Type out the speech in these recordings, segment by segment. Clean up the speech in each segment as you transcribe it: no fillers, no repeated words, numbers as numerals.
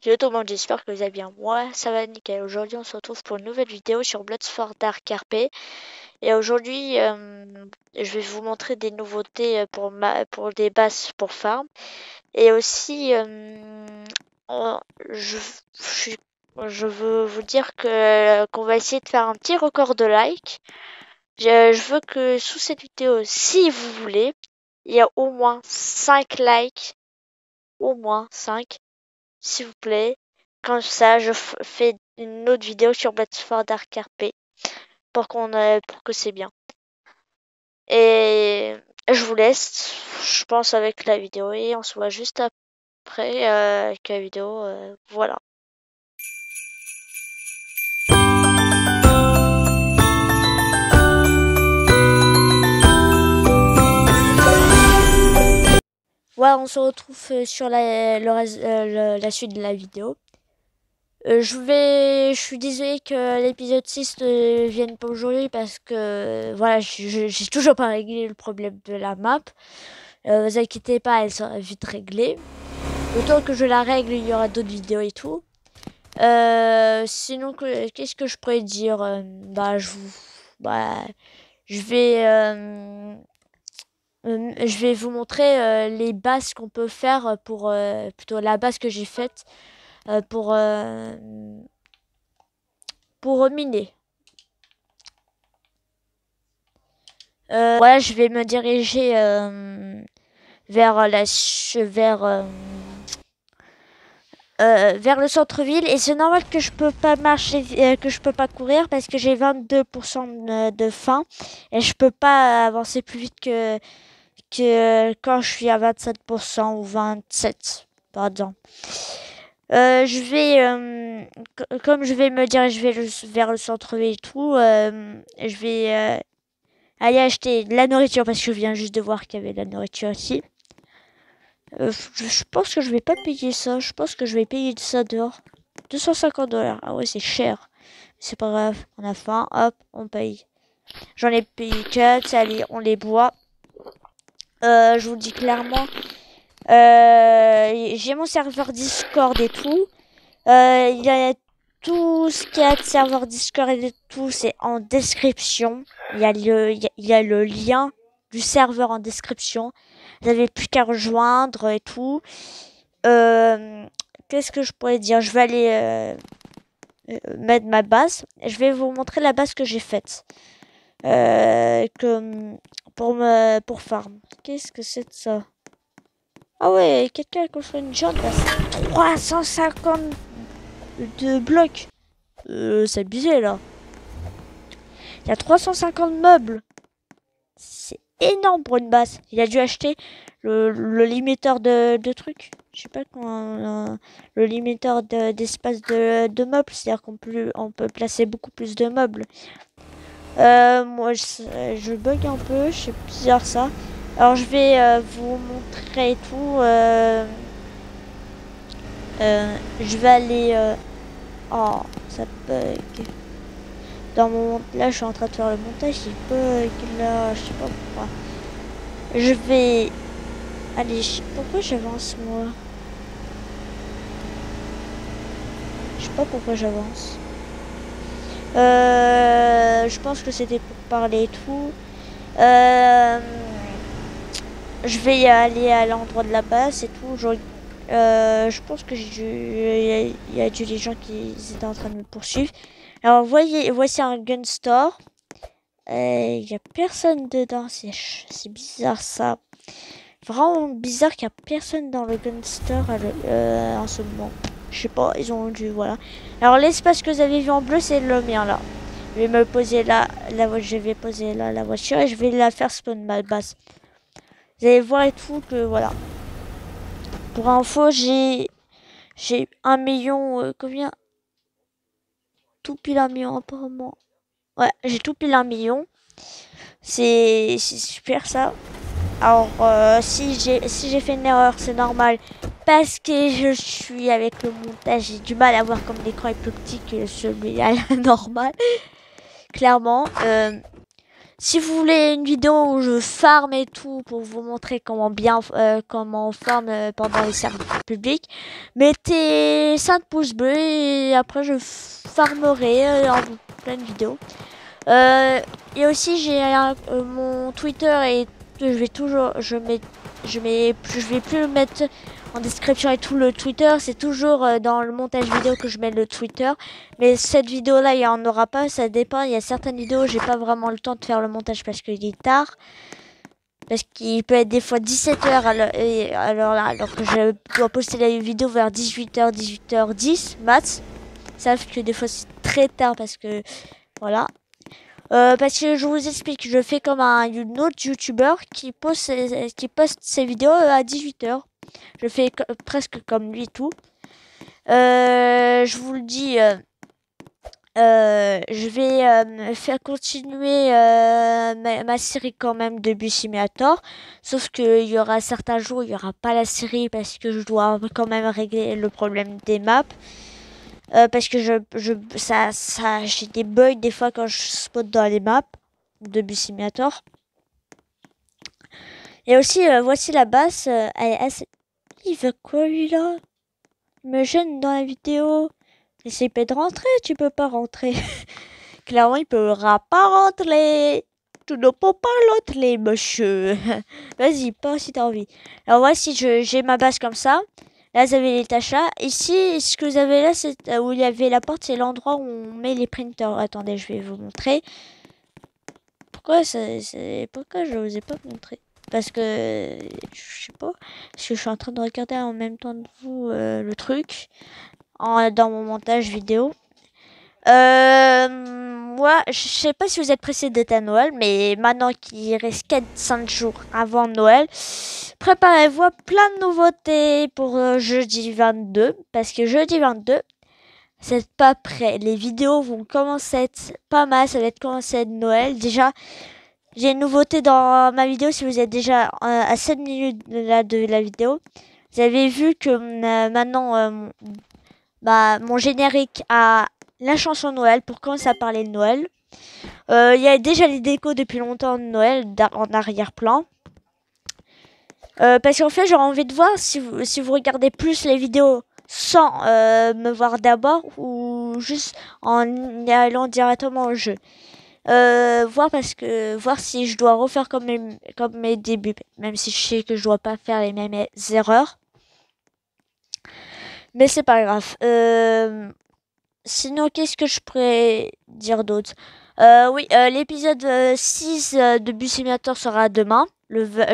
Salut tout le monde, j'espère que vous allez bien. Moi, ça va nickel. Aujourd'hui, on se retrouve pour une nouvelle vidéo sur Bloodsport Dark RP. Et aujourd'hui, je vais vous montrer des nouveautés pour des bases pour farm. Et aussi, on- je, je, suis- je veux vous dire qu'on va essayer de faire un petit record de likes. Je veux que sous cette vidéo, si vous voulez, il y a au moins 5 likes. Au moins 5. S'il vous plaît. Comme ça, je fais une autre vidéo sur Bloodsport Dark RP pour que c'est bien. Et je vous laisse, je pense, avec la vidéo et on se voit juste après avec la vidéo. Voilà. Voilà, on se retrouve sur la suite de la vidéo. Je suis désolée que l'épisode 6 ne vienne pas aujourd'hui parce que voilà, j'ai toujours pas réglé le problème de la map. Vous inquiétez pas, elle sera vite réglée. Le temps que je la règle, il y aura d'autres vidéos et tout. Sinon, qu'est-ce que je pourrais dire? Je je vais vous montrer les bases qu'on peut faire plutôt la base que j'ai faite pour miner. Voilà, je vais me diriger vers vers le centre-ville et c'est normal que je peux pas marcher, que je peux pas courir parce que j'ai 22% de faim et je peux pas avancer plus vite que quand je suis à 27% ou 27 pardon. Comme je vais me diriger vers le centre-ville et tout, je vais aller acheter de la nourriture parce que je viens juste de voir qu'il y avait de la nourriture ici. Je pense que je vais pas payer ça. Je pense que je vais payer ça dehors. 250 $. Ah ouais, c'est cher. C'est pas grave. On a faim. Hop, on paye. J'en ai payé 4. Allez, on les boit. Je vous le dis clairement. J'ai mon serveur Discord et tout. Il y a tout ce qu'il y a de serveur Discord et tout, c'est en description. Il y a le lien du serveur en description. Vous n'avez plus qu'à rejoindre et tout. Qu'est-ce que je pourrais dire? Je vais aller mettre ma base. Je vais vous montrer la base que j'ai faite. Pour farm. Qu'est-ce que c'est de ça? Ah ouais, quelqu'un a construit une jante là. 350 de blocs. C'est abusé là. Il y a 350 meubles. C'est énorme pour une base. Il a dû acheter le limiteur de trucs. Je sais pas comment. Le limiteur d'espace de meubles. C'est-à-dire on peut placer beaucoup plus de meubles. Moi, je bug un peu. C'est bizarre ça. Alors, je vais vous montrer tout. Je vais aller. Oh, ça bug. Là, je suis en train de faire le montage. Il bug là. Je sais pas pourquoi. Je vais. Allez, pourquoi j'avance moi? Je sais pas pourquoi j'avance. Je pense que c'était pour parler et tout. Je vais y aller à l'endroit de la base et tout. Je pense que il y a des gens qui étaient en train de me poursuivre. Alors voici un gun store. Il y a personne dedans. C'est bizarre ça. Vraiment bizarre qu'il n'y a personne dans le gun store en ce moment. Je sais pas, ils ont dû, voilà. Alors l'espace que vous avez vu en bleu, c'est le mien là. Je vais me poser là, je vais poser là la voiture et je vais la faire spawn ma base. Vous allez voir et tout que voilà. Pour info, j'ai 1 million, combien? Tout pile 1 million apparemment. Ouais, j'ai tout pile 1 million. C'est super ça. Alors, si j'ai fait une erreur, c'est normal. Parce que je suis avec le montage, j'ai du mal à voir comme l'écran est plus petit que celui-là normal. Clairement. Si vous voulez une vidéo où je farm et tout pour vous montrer comment on farm pendant les serveurs publics, mettez 5 pouces bleus et après je farmerai en pleine vidéo. Et aussi j'ai mon Twitter et je vais toujours je vais plus le mettre en description et tout. Le Twitter, c'est toujours dans le montage vidéo que je mets le Twitter. Mais cette vidéo là il y en aura pas, ça dépend. Il y a certaines vidéos j'ai pas vraiment le temps de faire le montage parce qu'il est tard. Parce qu'il peut être des fois 17h alors que je dois poster la vidéo vers 18h, 18h10 max. Sauf que des fois c'est très tard parce que voilà. Parce que je vous explique, je fais comme un autre youtubeur qui poste ses vidéos à 18h. Je fais presque comme lui tout. Je vous le dis, je vais faire continuer ma série quand même de Bus Simulator. Sauf qu'il y aura certains jours, il n'y aura pas la série parce que je dois quand même régler le problème des maps. Parce que j'ai des bugs des fois quand je spot dans les maps de Bus Simulator. Et aussi, voici la basse. Il veut quoi lui là? Il me gêne dans la vidéo. Essaye pas de rentrer, tu peux pas rentrer. Clairement, il pourra pas rentrer. Tu ne peux pas rentrer, monsieur. Vas-y, pas si t'as envie. Alors voici, j'ai ma base comme ça. Là, vous avez les tachas. Ici, ce que vous avez là, c'est où il y avait la porte, c'est l'endroit où on met les printers. Attendez, je vais vous montrer. Pourquoi pourquoi je vous ai pas montré? Parce que je sais pas. Parce que je suis en train de regarder en même temps que vous le truc dans mon montage vidéo. Moi, je sais pas si vous êtes pressé d'être à Noël, mais maintenant qu'il reste 4-5 jours avant Noël, préparez-vous à plein de nouveautés pour jeudi 22. Parce que jeudi 22, c'est pas prêt. Les vidéos vont commencer à être pas mal, ça va être commencer à être Noël. Déjà, j'ai une nouveauté dans ma vidéo. Si vous êtes déjà à 7 minutes de la vidéo, vous avez vu que maintenant, mon générique a la chanson Noël pour commencer à parler de Noël. Il y a déjà les décos depuis longtemps de Noël en arrière-plan. Parce qu'en fait, j'aurais envie de voir si vous regardez plus les vidéos sans me voir d'abord ou juste en allant directement au jeu. Voir si je dois refaire comme mes débuts, même si je sais que je dois pas faire les mêmes erreurs. Mais c'est pas grave. Sinon, qu'est-ce que je pourrais dire d'autre? Oui, l'épisode 6 de Bus Simulator sera demain,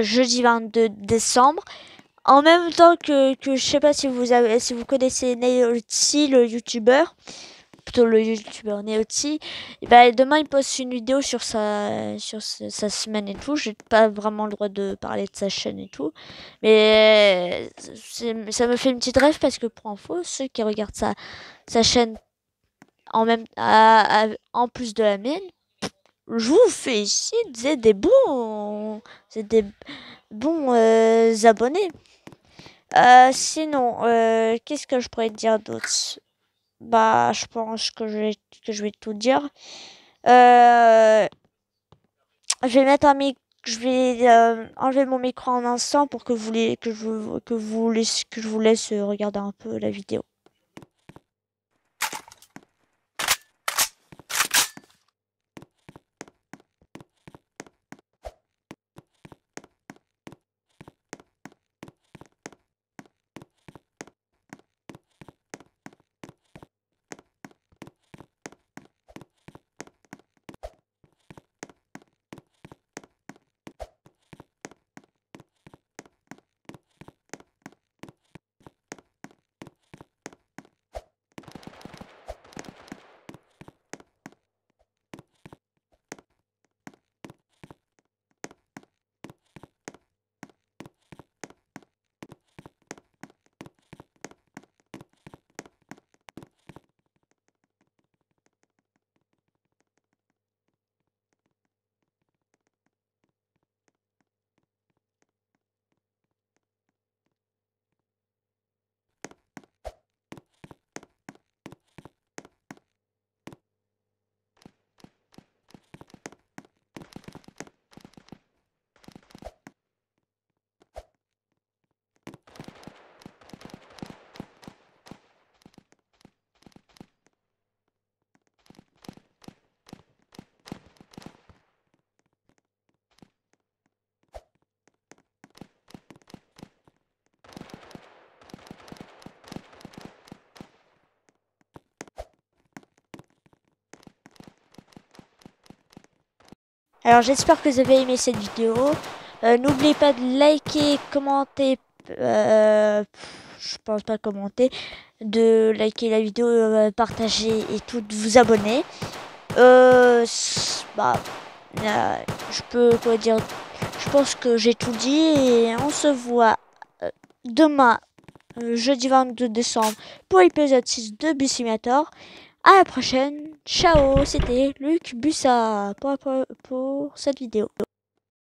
jeudi 22 décembre. En même temps que je sais pas si vous connaissez Neoti, le youtubeur, plutôt le youtubeur Neoti. Et ben, demain il poste une vidéo sur sa semaine et tout. J'ai pas vraiment le droit de parler de sa chaîne et tout, mais ça me fait une petite rêve parce que pour info, ceux qui regardent sa chaîne en plus de la mienne, je vous fais ici, c'est des bons abonnés. Sinon, qu'est-ce que je pourrais te dire d'autre? Bah, je pense que je vais tout dire. Euh, je vais enlever mon micro en instant pour que je vous laisse regarder un peu la vidéo. Alors j'espère que vous avez aimé cette vidéo. N'oubliez pas de liker, commenter. Je pense pas commenter. De liker la vidéo, partager et tout, de vous abonner. Bah, je peux quoi dire. Je pense que j'ai tout dit et on se voit demain, jeudi 22 décembre, pour l'épisode 6 de Bus Simulator. À la prochaine. Ciao, c'était Luc Bussa pour cette vidéo.